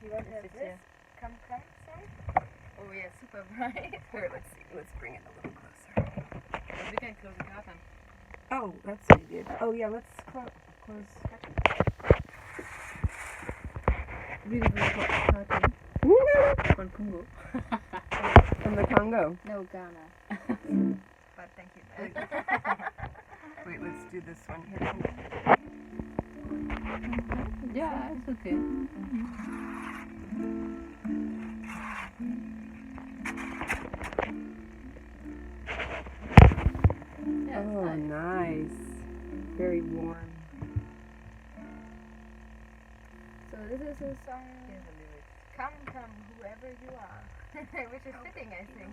You want to have Yes, this? yeah. Come song? Oh, yeah, super bright. Here, let's see. Let's bring it a little closer. We can close the curtain. Oh, that's what you did. Oh, yeah, let's close. Beautiful curtain. From Congo. From the Congo. No, Ghana. But thank you. Wait, let's do this one here. Yeah, it's okay. Yeah, Oh, nice. Very warm. So this is a song, Here's the lyrics. Come, whoever you are. Which is fitting, I think.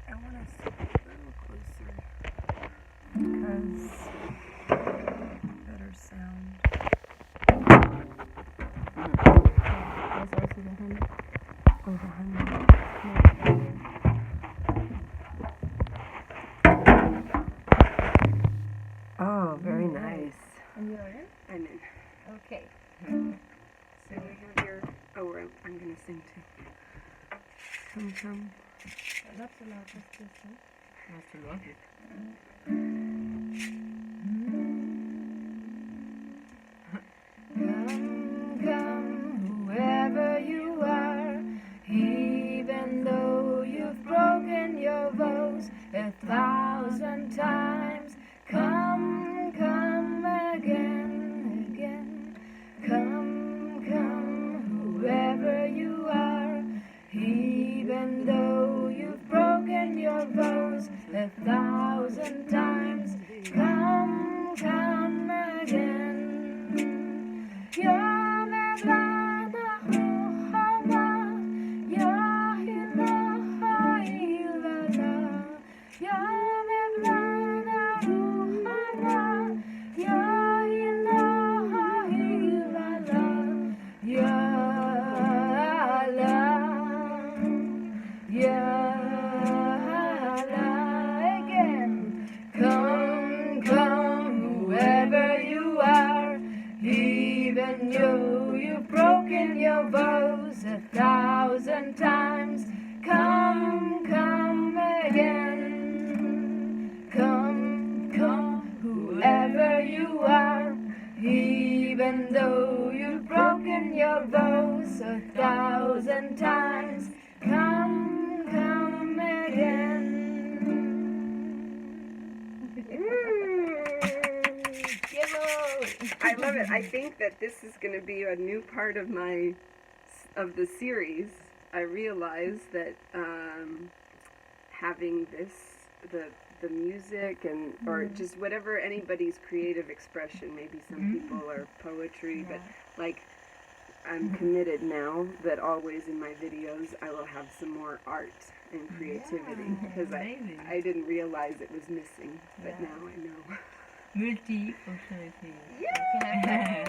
I want to sit a little closer because better sound. There's also the hymn. Oh, the honey. Oh, very nice. And you're in? I'm in. Okay. So we have your. Oh, I'm gonna sing too. Come. Not so loud, just this one. Not too long. Come, whoever you are, even though you've broken you are, even though you've broken your vows 1,000 times. Come, come again. You're my brother, you're even though you've broken your vows 1,000 times. Come, come again. Come, come, whoever you are. Even though you've broken your vows 1,000 times. Come, come again. I love it. I think that this is going to be a new part of the series. I realize that having the music and or just whatever anybody's creative expression. Maybe some people are poetry, but like I'm committed now that always in my videos I will have some more art and creativity because I didn't realize it was missing, but now I know. Multi-functionality. Yeah.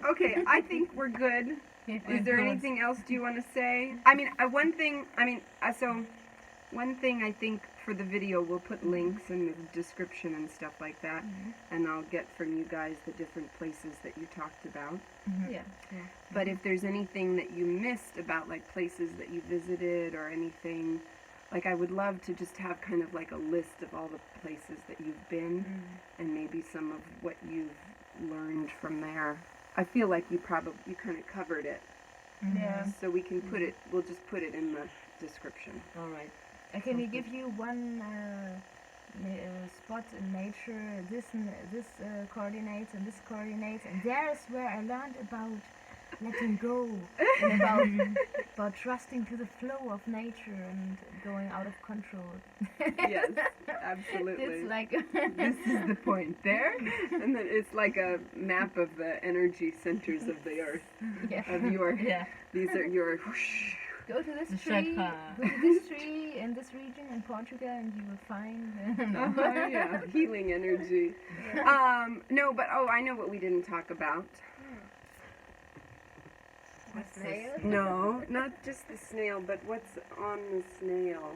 Okay, I think we're good. Is there anything else do you want to say? I mean, one thing I think for the video, we'll put links in the description and stuff like that, and I'll get from you guys the different places that you talked about. Yeah. But if there's anything that you missed about like places that you visited or anything, like I would love to just have kind of like a list of all the places that you've been and maybe some of what you've learned from there. I feel like you kind of covered it. Yeah. So we can put it, we'll just put it in the description. All right. Can we give you one spot in nature? This coordinates and this coordinates, and there's where I learned about letting go and about trusting to the flow of nature and going out of control. Yes, absolutely. It's like this is the point there, and then it's like a map of the energy centers of the earth. Of your, these are your. Go to this tree. Go to this tree in this region in Portugal, and you will find healing energy. No, but I know what we didn't talk about. What's snail? No, not just the snail, but what's on the snail?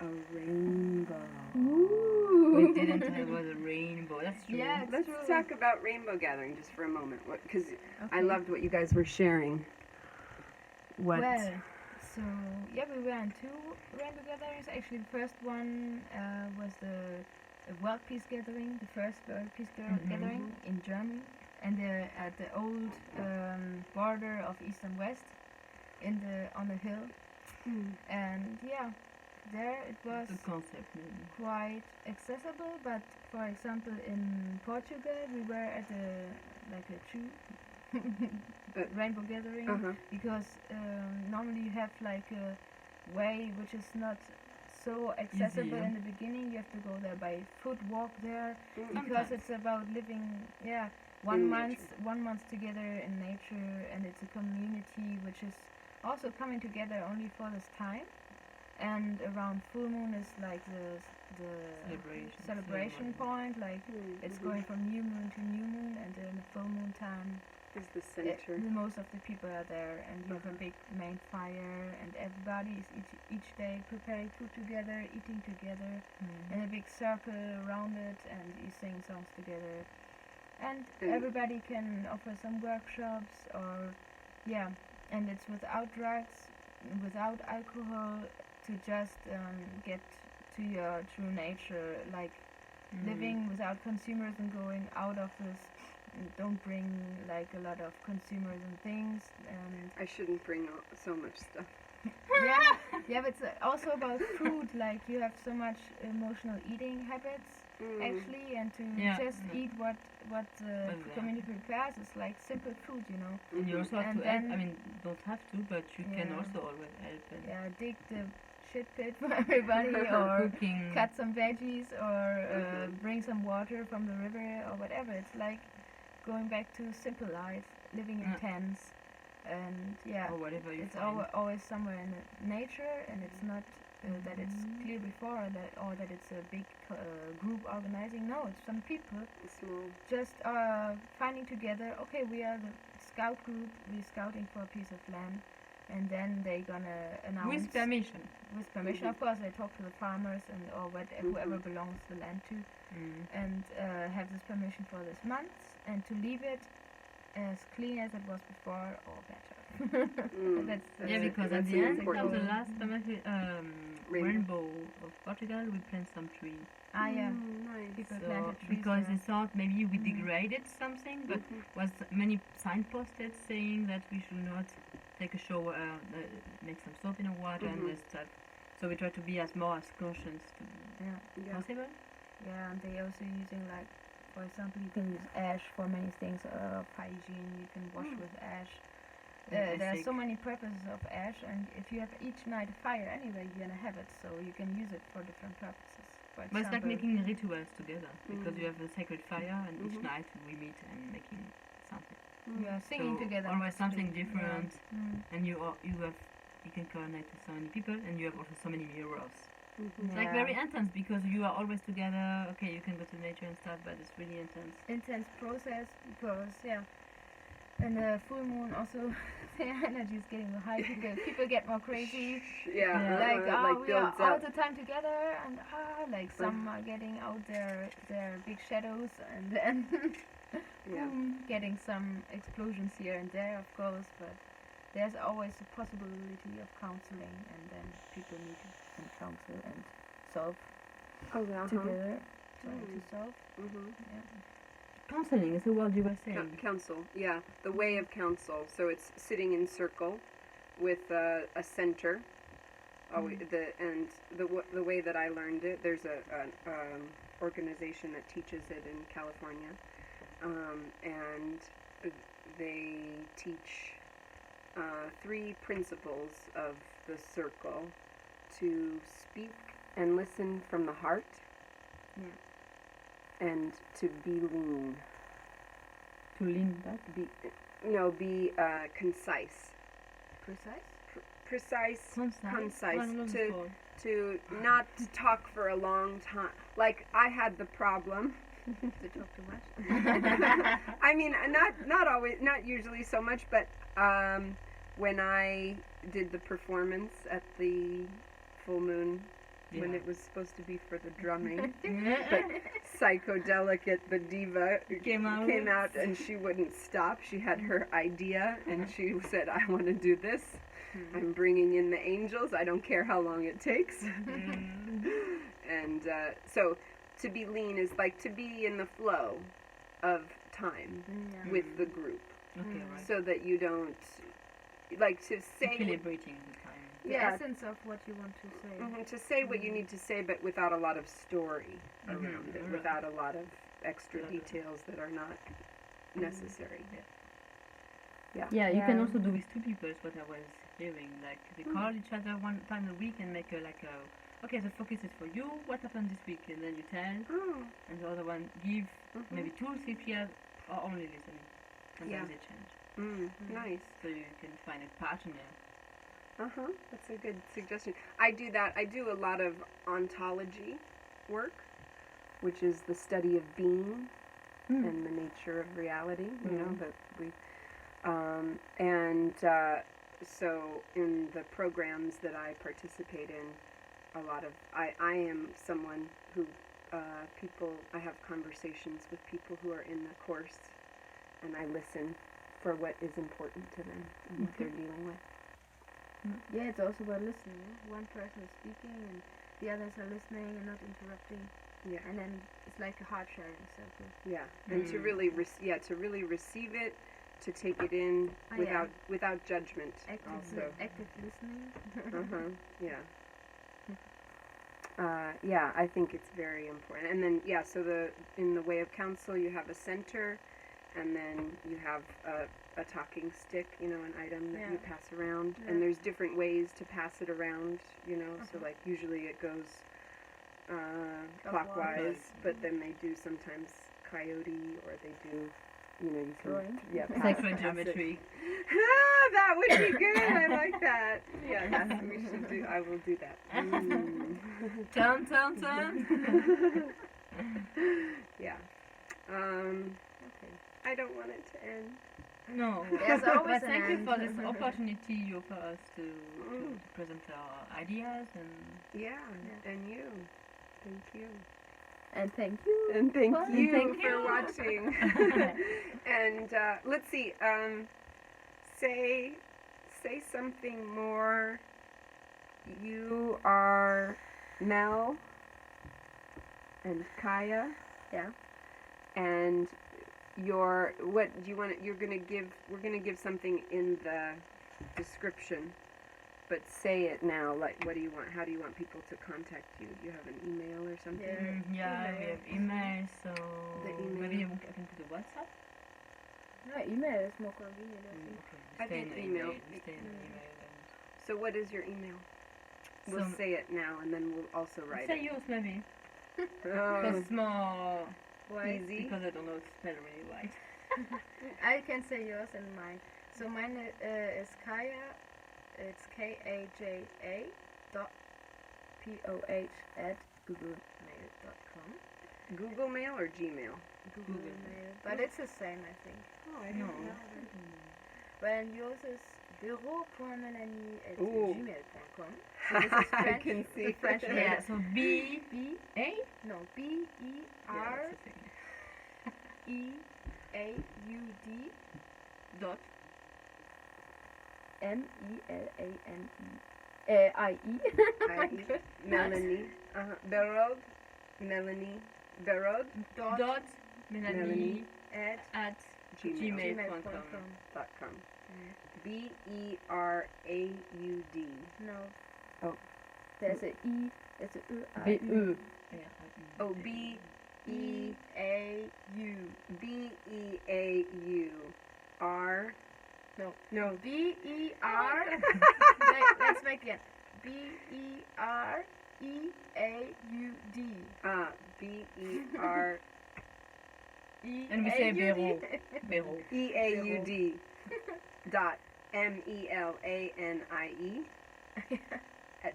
A rainbow. Ooh. We didn't know it was a rainbow. That's true. Yeah, let's talk about rainbow gathering just for a moment, because I loved what you guys were sharing. What? Well, so we were on 2 rainbow gatherings. Actually, the first one was the World Peace Gathering, the first World Peace Gathering in Germany, and at the old border of East and West, on the hill, and there it was quite accessible. But for example, in Portugal, we were at a true rainbow gathering because normally you have like a way which is not so accessible in the beginning. You have to go there by foot, walk there, because it's about living one month together in nature, and it's a community which is also coming together only for this time. And around full moon is like the celebration point, like it's going from new moon to new moon, and then the full moon time is the center. Most of the people are there, and you have a big main fire, and everybody is each day preparing food together, eating together, in a big circle around it, and you sing songs together. And everybody can offer some workshops, and it's without drugs, without alcohol, to just get to your true nature, like living without consumers and going out of this. Don't bring like a lot of consumers and things. I shouldn't bring so much stuff. Yeah, but it's also about food. Like you have so much emotional eating habits actually, and to just eat what the community prepares is like simple food, you know. And you also have to help. I mean, don't have to, but you can also always help. And dig the shit pit for everybody, or cooking. cut some veggies, or bring some water from the river, or whatever. It's like going back to simple life, living in tents, and or whatever you it's find. always somewhere in the nature, and it's not that it's clear before, or that it's a big group organizing. No, it's some people just finding together. Okay, we are the scout group. We're scouting for a piece of land, and then they're gonna announce With permission. With permission, of course. They talk to the farmers and or whoever belongs the land to, and have this permission for this month, and to leave it as clean as it was before, or better. That's because at the end of the last rainbow of Portugal, we plant some trees. Nice. People planted trees because they thought maybe we degraded something, but was many signposted saying that we should not take a shower, make some soap in the water and this stuff. So we try to be as conscious to possible. Yeah, and they also using like, for example, you can use ash for many things of hygiene. You can wash with ash. There are so many purposes of ash, and if you have each night a fire anyway, you're gonna have it, so you can use it for different purposes. For example, but it's like making rituals together, because you have a sacred fire, and each night we meet and making something. Yeah, singing together. Always something different, and you can connect with so many people, and you have also so many mirrors. It's like very intense because you are always together. Okay, you can go to nature and stuff, but it's really intense. Intense process because and the full moon also, their energy is getting high. People get more crazy. We are all the time together, and like some are getting out their big shadows, and then getting some explosions here and there, of course. But there's always a possibility of counseling, and then people need to counsel and solve together. Trying to solve. Counseling is the word you were saying. Counsel, the way of counsel. So it's sitting in circle with a center. The way that I learned it, there's an organization that teaches it in California, and they teach 3 principles of the circle: to speak and listen from the heart. And to be lean. To lean back? Be concise. Precise? Concise. To not talk for a long time. Like, I had the problem. To talk too much? I mean, not always, not usually so much, but when I did the performance at the full moon, when it was supposed to be for the drumming, but Psychodelicate, the diva, came out and she wouldn't stop. She had her idea and she said, I want to do this. I'm bringing in the angels. I don't care how long it takes. And so to be lean is like to be in the flow of time with the group. So that you don't, like to say... Celebrating the time. The essence of what you want to say. To say what you need to say, but without a lot of story around it, without a lot of extra details that are not necessary. Yeah, you can also do with 2 people, is what I was hearing. Like, they call each other one time a week and make okay, the focus is for you, what happened this week? And then you tell, and the other one give maybe 2 or 3 years, or only listening. And then they change. Nice. So you can find a partner. That's a good suggestion. I do that. I do a lot of ontology work, which is the study of being and the nature of reality. You know that we, so in the programs that I participate in, a lot of I am someone who I have conversations with people who are in the course, and I listen for what is important to them and what they're dealing with. Yeah, it's also about listening. One person is speaking and the others are listening and not interrupting. Yeah. And then it's like a heart sharing circle. Yeah. And to really receive it to take it in Oh, yeah. without judgment. Also. Active listening. Yeah. Yeah, I think it's very important. And then, yeah, so in the way of counsel, you have a center, and then you have a talking stick, you know, an item that you pass around. Yeah. And there's different ways to pass it around, you know. So, like, usually it goes clockwise, but then they do sometimes coyote, or they do, you know, you can Sacred geometry. That would be good. I like that. Yes, we should do. I will do that. Turn. Yeah. Okay. I don't want it to end. No. There's always But thank an you end. for this opportunity you offer us to present our ideas and. Yeah. And you. Thank you. And thank you. And thank Well, you thank for you. watching. And let's see. Say something more. You are Mel and Kaja. Yeah. And what do you want? We're gonna give something in the description. But say it now. Like, what do you want? How do you want people to contact you? Do you have an email or something? Yeah, we have email, so The email. maybe I can put a WhatsApp. No, email is more convenient, I think. I think email. We stay in the email. So what is your email? We'll So- say it now, and then we'll also write Say it. yours maybe. Oh, Because it's more easy. because I don't know to spell really right. I can say yours and mine. So mine is Kaja. It's KAJA .POH at googlemail.com. Google Mail or Gmail? Google Mail. But it's the same, I think. Oh, I No. don't know. Well, yours is bureau.melanie@gmail.com. So this is I French, can the see. French Yeah, letter. so B A. No, Yeah, that's the thing. BEREAUD Dot. MELANIE. I.E. Melanie. Berod. Melanie. Berod. Dot. Melanie At @gmail.com. .com. BERAUD. No. Oh. There's a E. There's a B E. Oh, BEAU. BEAUR. No. No. BER. Let's make it. BEREAUD. BER. And we say Béraud. Béraud. EAUD. Dot MELANIE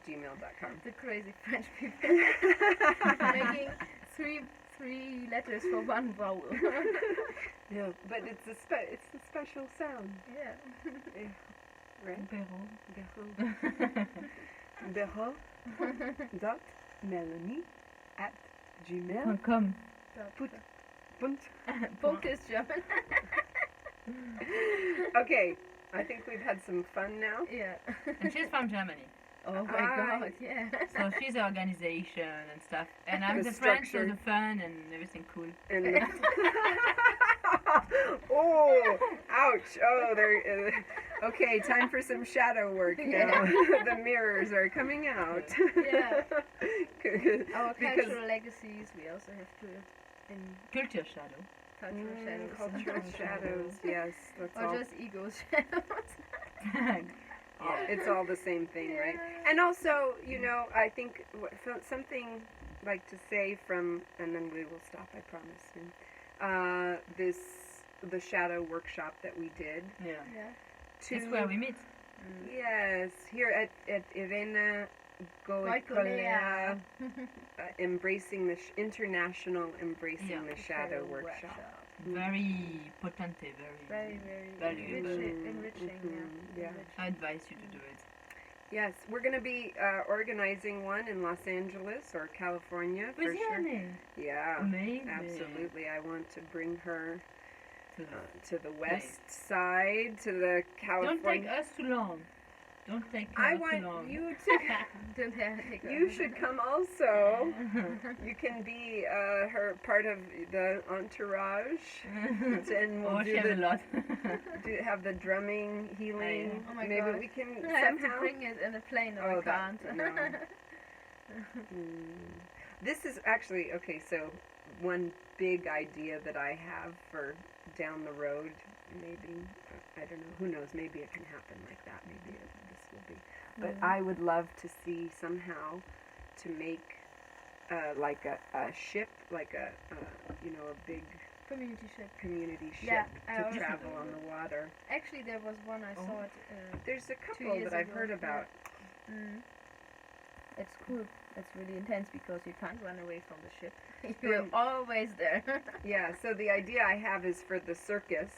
@gmail.com. The crazy French people making three letters for one vowel. Yeah, but it's a special sound, Yeah. right? Béraud. Berro. Dot Melanie @gmail. .com. Punt. Book is German. Okay, I think we've had some fun now. Yeah. And she's from Germany. Oh my God, yeah. So she's the organization and stuff. And I'm The the French, so structure. the fun and everything cool. And oh, ouch! Oh, there. Okay, time for some shadow work now. The mirrors are coming out. Yeah. Our Because cultural legacies, we also have to in Culture shadow. cultural shadows. cultural shadows. Yes, that's all. Or just ego shadows. It's all the same thing, right? Yeah. And also, you know, I think something like to say from, and then we will stop. I promise. The shadow workshop that we did. Yeah. Yeah. That's where we meet. Yes, here at Irena Goicolea, embracing the international embracing the shadow workshop. Very potente, Very, very valuable. enriching. Yeah. I advise you to do it. Yes, we're going to be organizing one in Los Angeles or California for With sure. Yanni. Yeah, Amazing. absolutely. I want to bring her To the to the west side, to the Don't take California. us too long. Don't take I too want long. you to. Don't have to take You should come also. You can be her part of the entourage, and we'll do have a the lot. have the drumming, healing. Oh my Maybe God. we can I have to somehow. bring it in a plane, or Oh, I that- can't. no. This is actually okay. So one big idea that I have for down the road, maybe I don't know. Who knows? Maybe it can happen like that. Maybe this will be. But I would love to see somehow to make like a ship, like a big Community ship. community ship Yeah, I to also- travel on the water. Actually, there was one I saw it. There's a couple years that I've ago, heard yeah. about. It's cool. It's really intense because you can't run away from the ship. Yeah. You're always there. Yeah, so the idea I have is for the circus,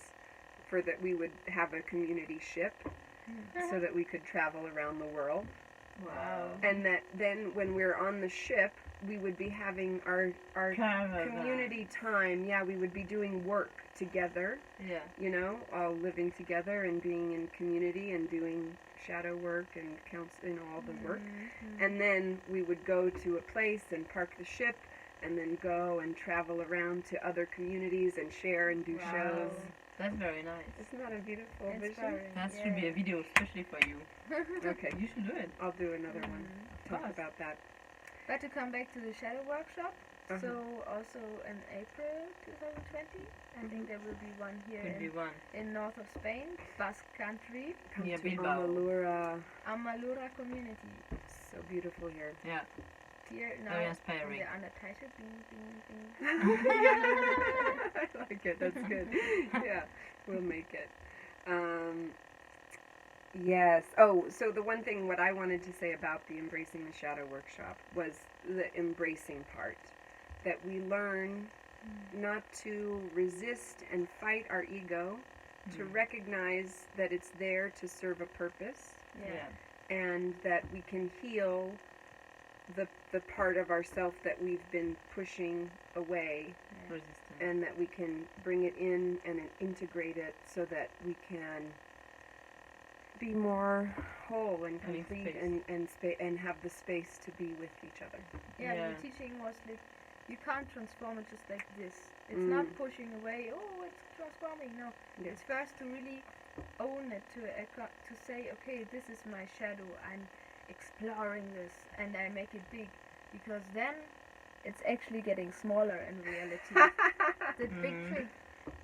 for that we would have a community ship so that we could travel around the world. Wow. And that then when we're on the ship, we would be having our community time. Yeah, we would be doing work together, Yeah. you know, all living together and being in community and doing shadow work and all the work. And then we would go to a place and park the ship and then go and travel around to other communities and share and do shows. That's very nice. Isn't that a beautiful vision? Inspiring. That yeah. should be a video especially for you. Okay, You should do it. I'll do another one. Talk course. about that. But to come back to the shadow workshop, Uh-huh. so also in April 2020, I think there will be one here Could be one. in north of Spain, Basque country, Come Near to Bilbao. Amalurra. Amalurra community. So beautiful here. Yeah. Here now Very inspiring. the undertitle, bing, bing, bing. I like it. That's good. Yeah, we'll make it. Yes. Oh, so the one thing what I wanted to say about the Embracing the Shadow workshop was the embracing part. That we learn not to resist and fight our ego, to recognize that it's there to serve a purpose, Yeah. and that we can heal the part of ourself that we've been pushing away, Resistance. and that we can bring it in and integrate it so that we can be more whole and Having complete space. and have the space to be with each other. Yeah, Yeah. the teaching was like, you can't transform it just like this. It's Mm. not pushing away, oh, it's transforming. No, Yeah. it's first to really own it, to say, okay, this is my shadow. I'm exploring this, and I make it big, because then it's actually getting smaller in reality. The big trick.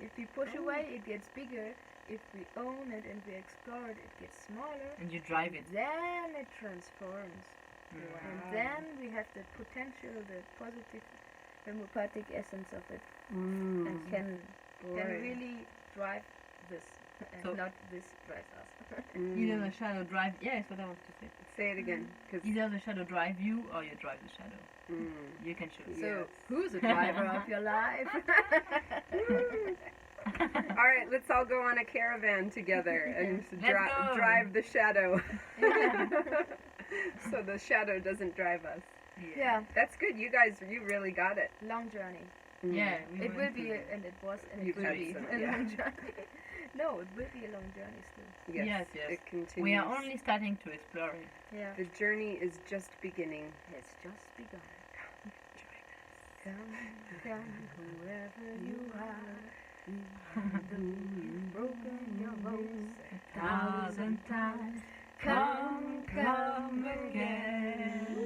If we push away, it gets bigger. If we own it and we explore it, it gets smaller. And you drive it. Then it transforms. Wow. And then we have the potential, the positive homeopathic essence of it, and can really drive this, and So- not this drives us. Either the shadow drive. Yeah, that's what I wanted to say. Say it again, because Either the shadow drive you or you drive the shadow. You can choose. So, Yes. who's the driver of your life? all right, let's all go on a caravan together and Let's go. drive the shadow, so the shadow doesn't drive us. Yeah, That's good. You guys, you really got it. long journey. Yeah, we It will went be, through and it was, and You've it will had be some, a yeah. long journey. No, it will be a long journey still. Yes, Yes. it continues. We are only starting to explore it. Yeah, The journey is just beginning. it's just begun. Come, come, whoever you are. Though you've broken your bones 1,000 times, come, come again.